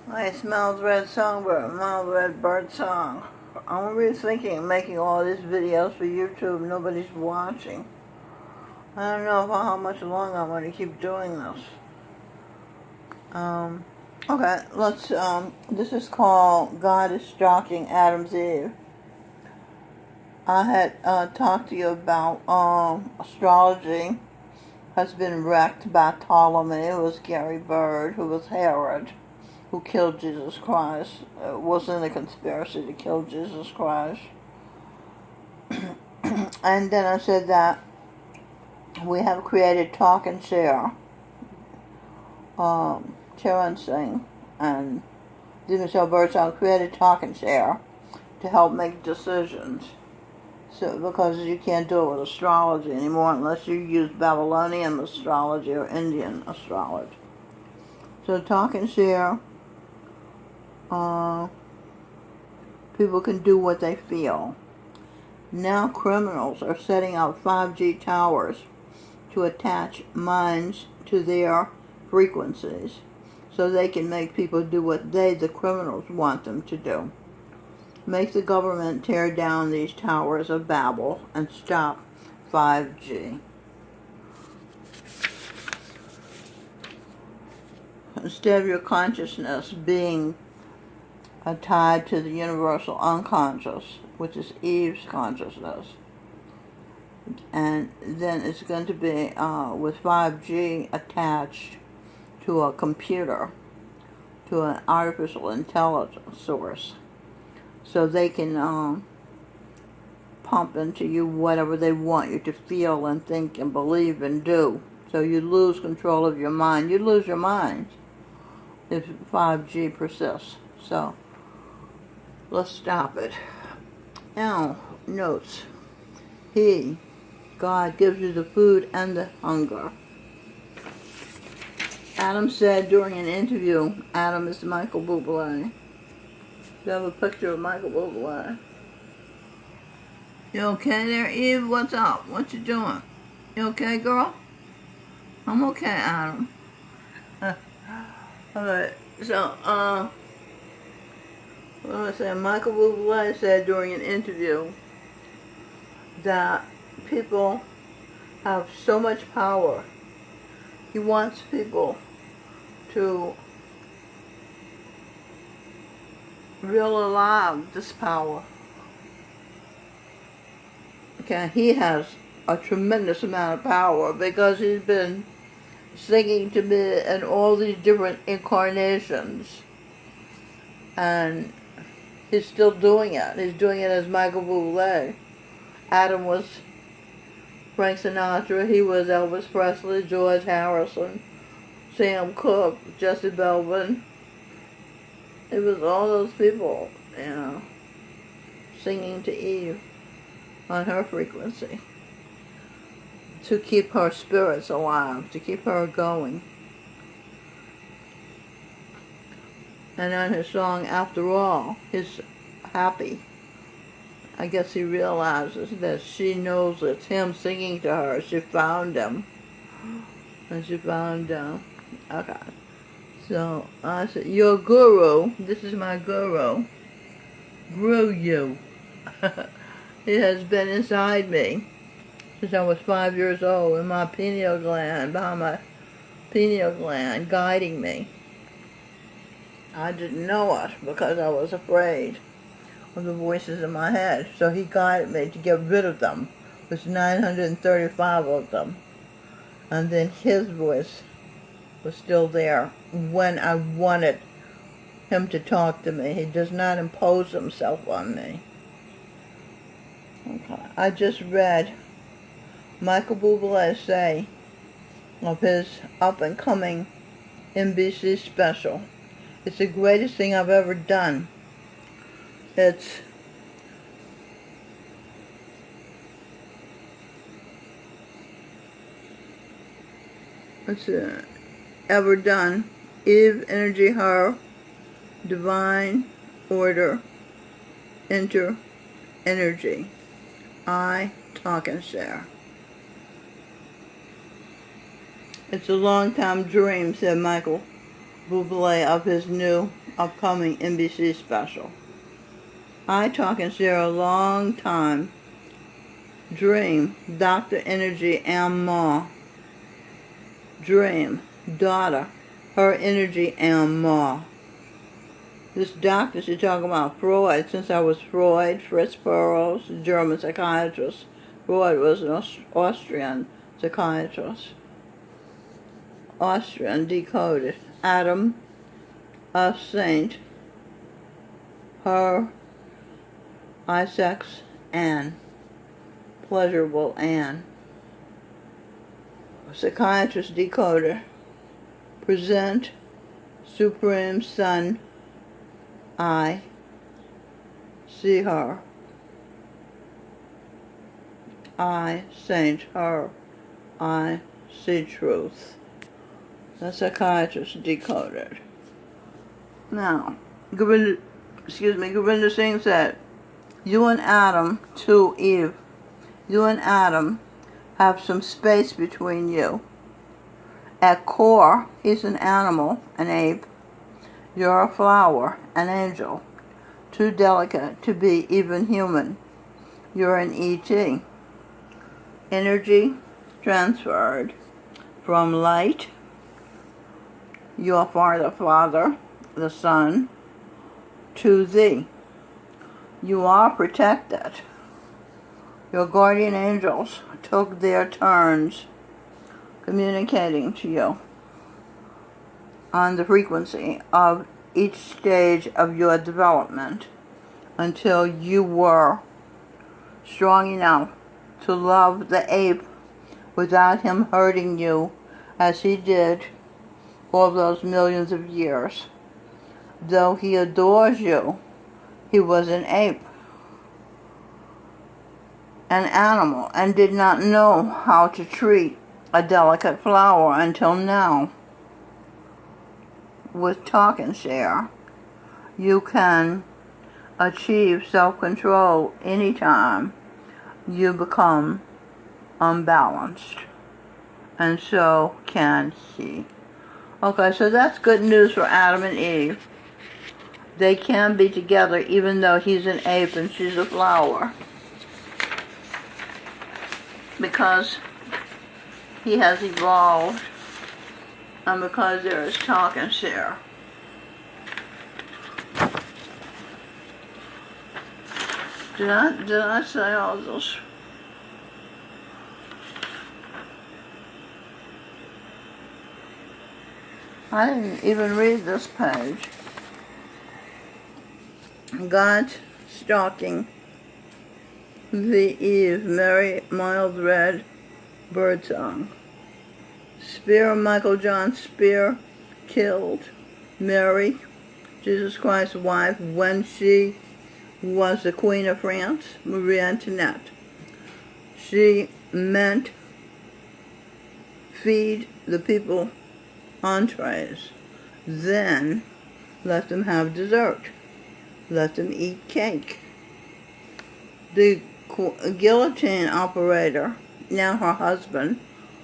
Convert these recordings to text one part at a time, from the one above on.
I smelled red songbird, smelled red bird song. I'm rethinking making all these videos for YouTube. Nobody's watching. I don't know for how much longer I'm going to keep doing this. Okay, let's, this is called God is Stalking Adam's Eve. I had talked to you about astrology has been wrecked by Ptolemy. It was Gary Bird, who was Herod, who killed Jesus Christ. It wasn't a conspiracy to kill Jesus Christ. And then I said that we have created Talk and Share, Sharon Singh and Michelle Birdsong created Talk and Share to help make decisions. So, because you can't do it with astrology anymore unless you use Babylonian astrology or Indian astrology. So Talk and Share, people can do what they feel. Now criminals are setting up 5G towers to attach minds to their frequencies so they can make people do what they, the criminals, want them to do. Make the government tear down these towers of Babel and stop 5G. Instead of your consciousness being tied to the universal unconscious, which is Eve's consciousness, and then it's going to be with 5G attached to a computer, to an artificial intelligence source, so they can pump into you whatever they want you to feel and think and believe and do. So you lose control of your mind. You lose your mind if 5G persists. So let's stop it. Now, notes. He, God, gives you the food and the hunger. Adam said during an interview, Adam is Michael Bublé. You have a picture of Michael Bublé. You okay there, Eve? What's up? What you doing? You okay, girl? I'm okay, Adam. Alright, so, what was I saying? Michael Bublé said during an interview that people have so much power. He wants people to realize this power. Okay, he has a tremendous amount of power because he's been singing to me in all these different incarnations, and he's still doing it. He's doing it as Michael Bublé. Adam was Frank Sinatra, he was Elvis Presley, George Harrison, Sam Cooke, Jesse Belvin. It was all those people, you know, singing to Eve on her frequency to keep her spirits alive, to keep her going. And on his song, After All, he's happy. I guess he realizes that she knows it's him singing to her. She found him. And she found him. Okay. So I said, your guru, this is my guru, grew you. It has been inside me since I was 5 years old, in my pineal gland, behind my pineal gland, guiding me. I didn't know it because I was afraid of the voices in my head. So he guided me to get rid of them. There's 935 of them. And then his voice was still there when I wanted him to talk to me. He does not impose himself on me. Okay. I just read Michael Bublé say of his up-and-coming NBC special. It's the greatest thing I've ever done. It's ever done. Eve, energy, her, divine, order, enter, energy. I, talk and share. It's a long time dream, said Michael Bublé, of his new upcoming NBC special. I talk and share a long time. Dream, Dr. Energy and Ma. Dream, daughter, her energy and Ma. This doctor, she's talking about Freud. Since I was Freud, Fritz Perls, German psychiatrist. Freud was an Austrian psychiatrist. Austrian decoded. Adam, a saint. Her, Isaac's, Anne. Pleasurable Anne. Psychiatrist decoder. Present, Supreme Son. I see her. I saint her. I see truth. The psychiatrist decoded. Now, Govinda Singh said, you and Adam, to Eve, you and Adam have some space between you. At core, he's an animal, an ape. You're a flower, an angel, too delicate to be even human. You're an ET. Energy transferred from light, your father, the sun, to thee. You are protected. Your guardian angels took their turns communicating to you on the frequency of each stage of your development until you were strong enough to love the ape without him hurting you as he did all those millions of years. Though he adores you, he was an ape, an animal, and did not know how to treat a delicate flower until now. With Talk and Share, you can achieve self-control anytime you become unbalanced. And so can he. Okay, so that's good news for Adam and Eve. They can be together even though he's an ape and she's a flower. Because he has evolved and because there is Talk and Share. Did I say all this? I didn't even read this page. God's Stalking the Eve, Merry Mild Red Birdsong. Spear, Michael John Spear, killed Mary, Jesus Christ's wife, when she was the Queen of France, Marie Antoinette. She meant feed the people entrees, then let them have dessert, let them eat cake. The guillotine operator, now her husband,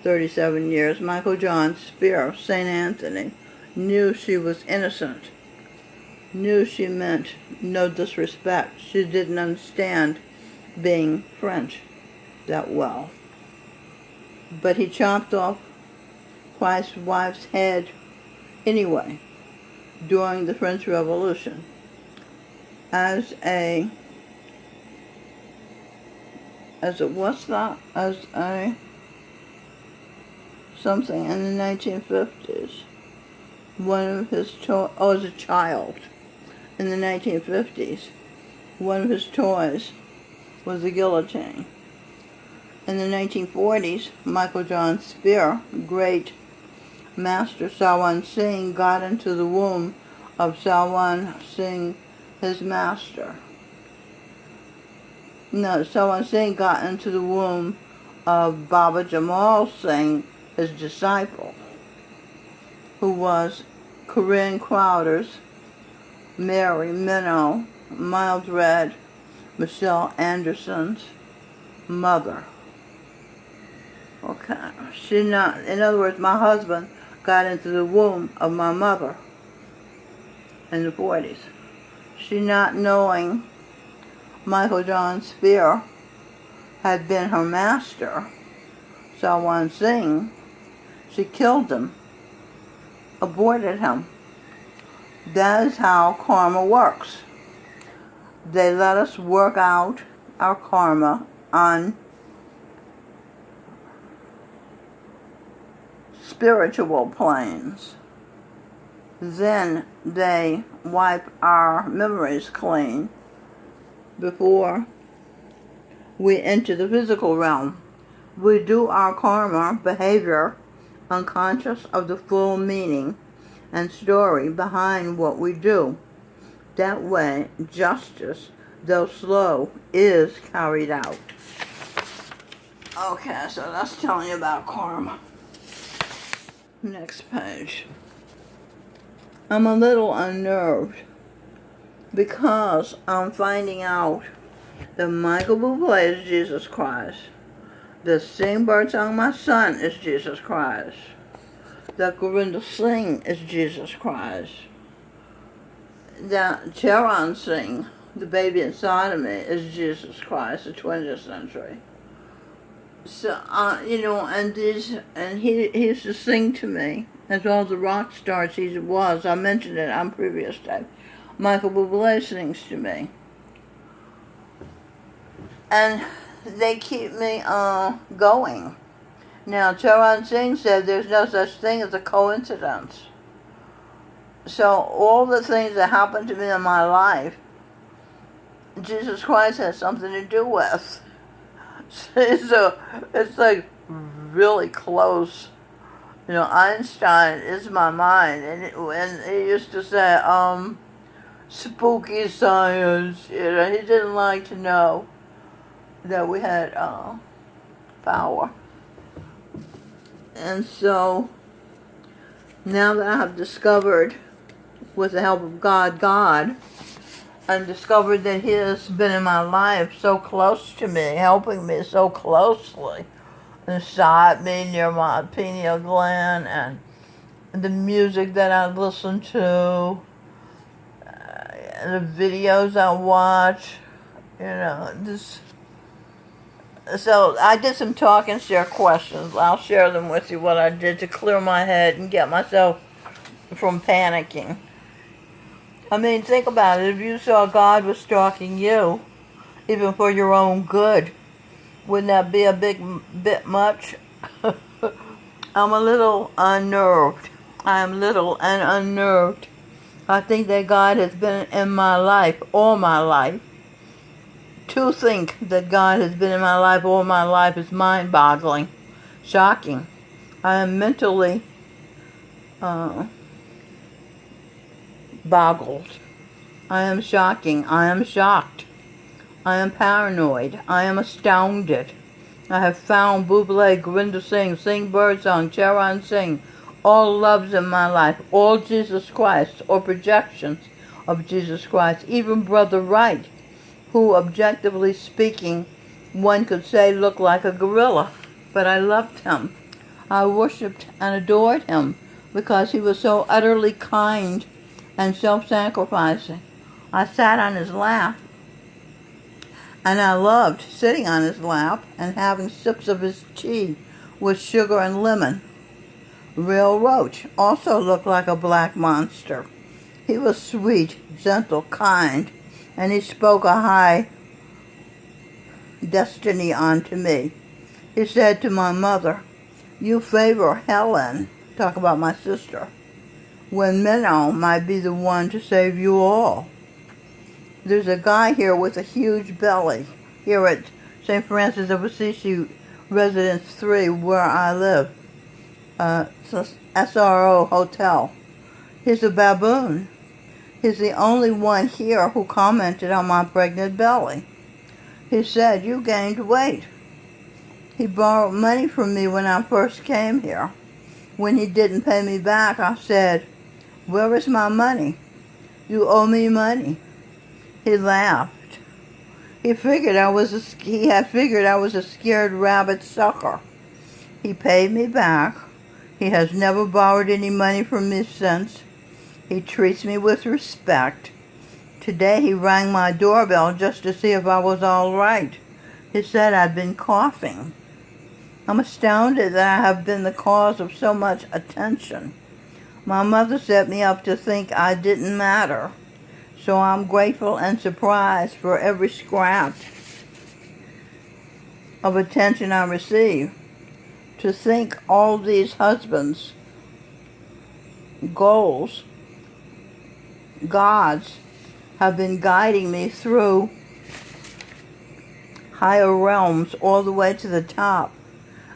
37 years, Michael John Spear, St. Anthony, knew she was innocent, knew she meant no disrespect. She didn't understand being French that well. But he chopped off Christ's wife's head anyway during the French Revolution as a something in the 1950s. One of his as a child in the 1950s, one of his toys was a guillotine. In the 1940s, Michael John Spear, great master Sawan Singh, got into the womb of Sawan Singh, his master. No, Sawan Singh got into the womb of Baba Jamal Singh, his disciple, who was Corinne Crowder's, Mary Minnow, Mild Red, Michelle Anderson's mother. Okay, in other words, my husband got into the womb of my mother. in the 40s. She, not knowing Michael John Spear had been her master, Salwan Singh, she killed him, aborted him. That is how karma works. They let us work out our karma on spiritual planes. Then they wipe our memories clean before we enter the physical realm. We do our karma behavior unconscious of the full meaning and story behind what we do. That way, justice, though slow, is carried out. Okay, so that's telling you about karma. Next page. I'm a little unnerved because I'm finding out that Michael Bublé is Jesus Christ. The Sing Bird Song My Son is Jesus Christ. That Gurinder Singh is Jesus Christ. That Charan Singh, the baby inside of me, is Jesus Christ, the 20th century. So, and he used to sing to me, as well as the rock stars he was. I mentioned it on previous time. Michael Bublé sings to me. And they keep me going. Now, Charan Singh said there's no such thing as a coincidence. So all the things that happened to me in my life, Jesus Christ has something to do with. So it's like really close. You know, Einstein is my mind, and he used to say, spooky science. You know, he didn't like to know that we had power. And so now that I have discovered, with the help of God, and discovered that He has been in my life so close to me, helping me so closely, inside me, near my pineal gland, and the music that I listen to, the videos I watch, you know, this. So I did some talk and share questions. I'll share them with you, what I did to clear my head and get myself from panicking. I mean, think about it. If you saw God was stalking you, even for your own good, wouldn't that be a bit much? I'm a little unnerved. I am little and unnerved. I think that God has been in my life all my life. To think that God has been in my life all my life is mind-boggling, shocking. I am mentally boggled. I am shocking. I am shocked. I am paranoid. I am astounded. I have found Bublé, Gurinder Singh, Sing Birdsong, Charan Singh, all loves in my life, all Jesus Christ, or projections of Jesus Christ, even Brother Wright, who, objectively speaking, one could say looked like a gorilla. But I loved him. I worshipped and adored him because he was so utterly kind and self-sacrificing. I sat on his lap, and I loved sitting on his lap and having sips of his tea with sugar and lemon. Real Roach also looked like a black monster. He was sweet, gentle, kind, and he spoke a high destiny onto me. He said to my mother, "You favor Helen," talk about my sister, "when Minnow might be the one to save you all." There's a guy here with a huge belly here at St. Francis of Assisi Residence 3 where I live. It's a SRO hotel. He's a baboon. He's the only one here who commented on my pregnant belly. He said, "You gained weight." He borrowed money from me when I first came here. When he didn't pay me back, I said, "Where is my money? You owe me money." He laughed. He had figured I was a scared rabbit sucker. He paid me back. He has never borrowed any money from me since. He treats me with respect. Today he rang my doorbell just to see if I was all right. He said I'd been coughing. I'm astounded that I have been the cause of so much attention. My mother set me up to think I didn't matter, so I'm grateful and surprised for every scrap of attention I receive. To think all these husbands, goals, gods, have been guiding me through higher realms all the way to the top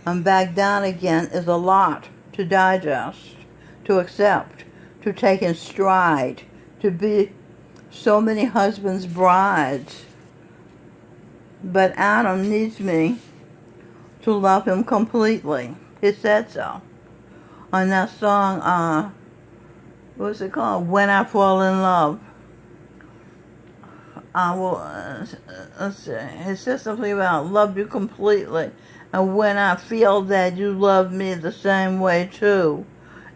and back down again is a lot to digest, to accept, to take in stride, to be so many husbands' brides. But Adam needs me to love him completely. He said so. On that song, what's it called? When I Fall in Love. I will, let's see. It says something about love you completely. And when I feel that you love me the same way too,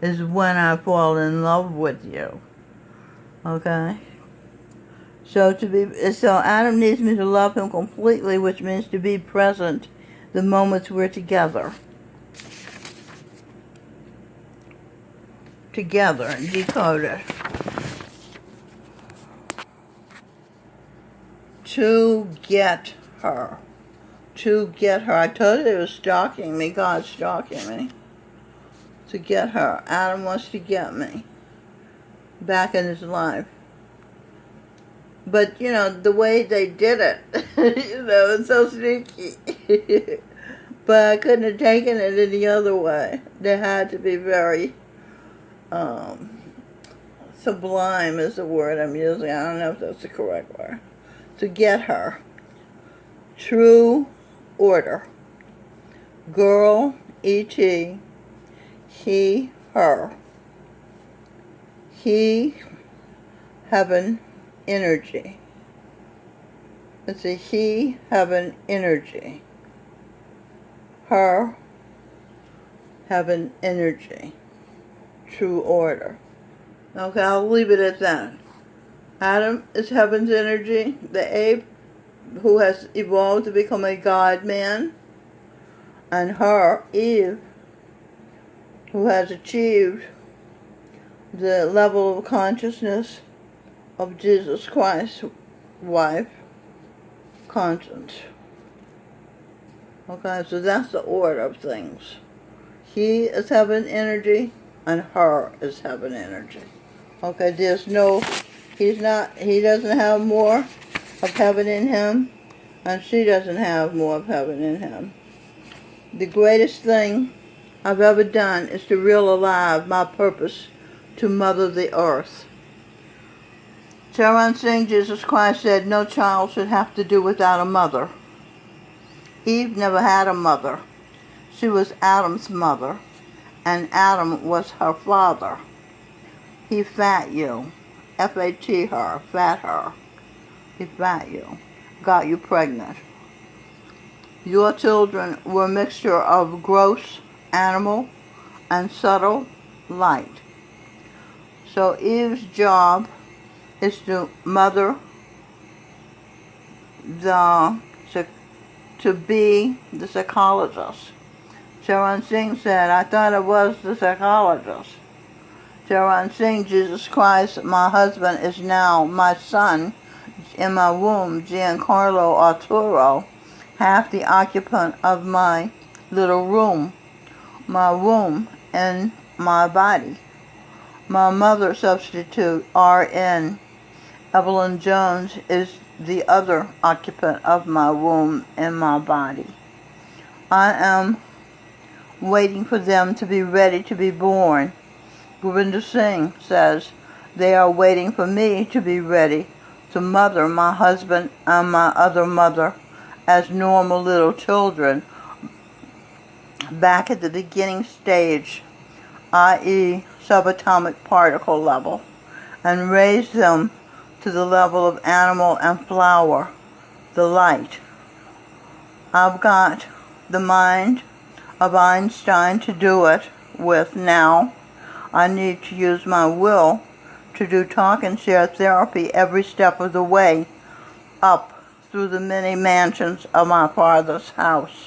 is when I fall in love with you. Okay? So Adam needs me to love him completely, which means to be present the moments we're together. Together and decoded. To get her. To get her. I told you it was stalking me. God's stalking me. To get her. Adam wants to get me back in his life. But, the way they did it, it's so sneaky. But I couldn't have taken it any other way. They had to be very sublime is the word I'm using. I don't know if that's the correct word. To get her. True order. Girl, E.T., he, her. He, heaven, energy. Let's see, he, heaven, energy. Her, heaven, energy. True order. Okay, I'll leave it at that. Adam is heaven's energy, the ape who has evolved to become a God man, and her, Eve, who has achieved the level of consciousness of Jesus Christ's wife, conscience. Okay, so that's the order of things. He is heaven energy, and her is heaven energy. Okay, he doesn't have more of heaven in him, and she doesn't have more of heaven in him. The greatest thing I've ever done is to reel alive my purpose to mother the earth. Charan Singh, Jesus Christ said, no child should have to do without a mother. Eve never had a mother. She was Adam's mother, and Adam was her father. He fat you. F-A-T her, fat her. He fat you. Got you pregnant. Your children were a mixture of gross, animal, and subtle light. So Eve's job is to mother to be the psychologist. Charan Singh said, I thought I was the psychologist. Charan Singh, Jesus Christ, my husband, is now my son in my womb, Giancarlo Arturo, half the occupant of my little room, my womb and my body. My mother substitute, R.N. Evelyn Jones, is the other occupant of my womb and my body. I am waiting for them to be ready to be born. Gurinder Singh says, they are waiting for me to be ready to mother my husband and my other mother as normal little children back at the beginning stage, i.e. subatomic particle level, and raise them to the level of animal and flower, the light. I've got the mind of Einstein to do it with now. I need to use my will to do talk and share therapy every step of the way up through the many mansions of my Father's house,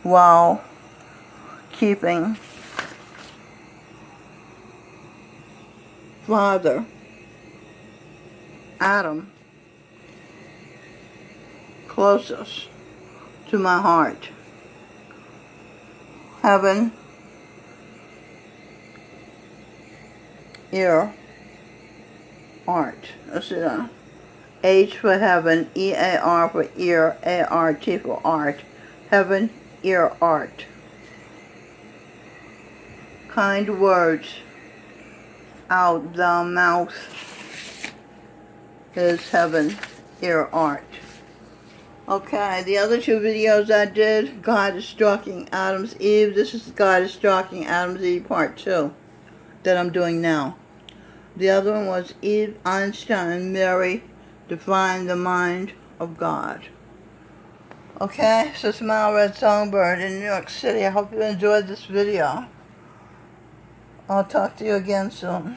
while keeping Father Adam closest to my heart. Heaven, ear, art. Let's see that. H for heaven, E-A-R for ear, A-R-T for art. Heaven, ear, art. Kind words out the mouth is heaven, ear, art. Okay, the other two videos I did, God is Stalking Adam's Eve. This is God is Stalking Adam's Eve Part 2 that I'm doing now. The other one was Eve, Einstein, and Mary define the mind of God. Okay, so Smile Red Songbird in New York City. I hope you enjoyed this video. I'll talk to you again soon.